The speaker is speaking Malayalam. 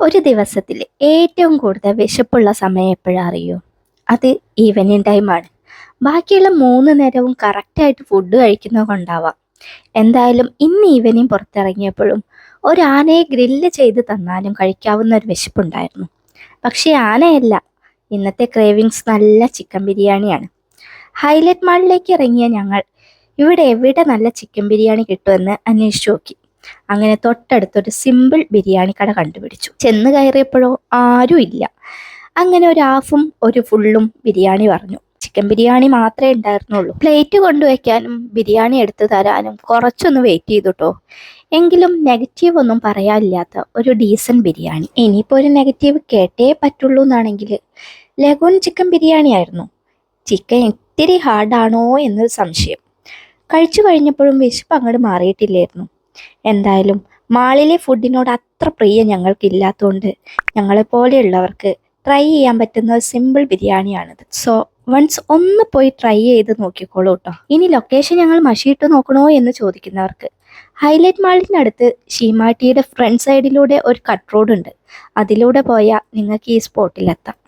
ഒരു ദിവസത്തിൽ ഏറ്റവും കൂടുതൽ വിശപ്പുള്ള സമയം എപ്പോഴാ അറിയോ? അത് ഈവനിങ് ടൈമാണ്. ബാക്കിയുള്ള 3 നേരവും കറക്റ്റായിട്ട് ഫുഡ് കഴിക്കുന്നത് കൊണ്ടാവാം. എന്തായാലും ഇന്ന് ഈവനിങ് പുറത്തിറങ്ങിയപ്പോഴും ഒരു ആനയെ ഗ്രില്ല് ചെയ്ത് തന്നാലും കഴിക്കാവുന്ന ഒരു വിശപ്പുണ്ടായിരുന്നു. പക്ഷേ ആനയല്ല, ഇന്നത്തെ ക്രേവിങ്സ് നല്ല ചിക്കൻ ബിരിയാണിയാണ്. ഹൈലൈറ്റ് മാളിലേക്ക് ഇറങ്ങിയ ഞങ്ങൾ ഇവിടെ എവിടെ നല്ല ചിക്കൻ ബിരിയാണി കിട്ടുമെന്ന് അന്വേഷിച്ചു നോക്കി. അങ്ങനെ തൊട്ടടുത്തൊരു സിമ്പിൾ ബിരിയാണി കട കണ്ടുപിടിച്ചു. ചെന്ന് കയറിയപ്പോഴോ ആരും ഇല്ല. അങ്ങനെ ഒരു ഹാഫും ഒരു ഫുള്ളും ബിരിയാണി പറഞ്ഞു. ചിക്കൻ ബിരിയാണി മാത്രമേ ഉണ്ടായിരുന്നുള്ളൂ. പ്ലേറ്റ് കൊണ്ടുവയ്ക്കാനും ബിരിയാണി എടുത്തു തരാനും കുറച്ചൊന്ന് വെയിറ്റ് ചെയ്തുട്ടോ. എങ്കിലും നെഗറ്റീവ് ഒന്നും പറയാനില്ലാത്ത ഒരു ഡീസൻറ്റ് ബിരിയാണി. ഇനിയിപ്പോൾ ഒരു നെഗറ്റീവ് കേട്ടേ പറ്റുള്ളൂ എന്നാണെങ്കിൽ ലഗോൺ ചിക്കൻ ബിരിയാണി ആയിരുന്നു. ചിക്കൻ ഇത്തിരി ഹാർഡാണോ എന്നൊരു സംശയം. കഴിച്ചു കഴിഞ്ഞപ്പോഴും വിശപ്പ് അങ്ങോട്ട് മാറിയിട്ടില്ലായിരുന്നു. എന്തായാലും മാളിലെ ഫുഡിനോട് അത്ര പ്രിയം ഞങ്ങൾക്കില്ലാത്തതുകൊണ്ട് ഞങ്ങളെപ്പോലെയുള്ളവർക്ക് ട്രൈ ചെയ്യാൻ പറ്റുന്ന ഒരു സിമ്പിൾ ബിരിയാണിയാണിത്. സോ വൺസ് ഒന്ന് പോയി ട്രൈ ചെയ്ത് നോക്കിക്കോളൂ കേട്ടോ. ഇനി ലൊക്കേഷൻ ഞങ്ങൾ മഷിയിട്ട് നോക്കണോ എന്ന് ചോദിക്കുന്നവർക്ക് ഹൈലൈറ്റ് മാളിനടുത്ത് ഷീമാട്ടിയുടെ ഫ്രണ്ട് സൈഡിലൂടെ ഒരു കട്ട് റോഡ് ഉണ്ട്. അതിലൂടെ പോയാൽ നിങ്ങൾക്ക് ഈ സ്പോട്ടിലെത്താം.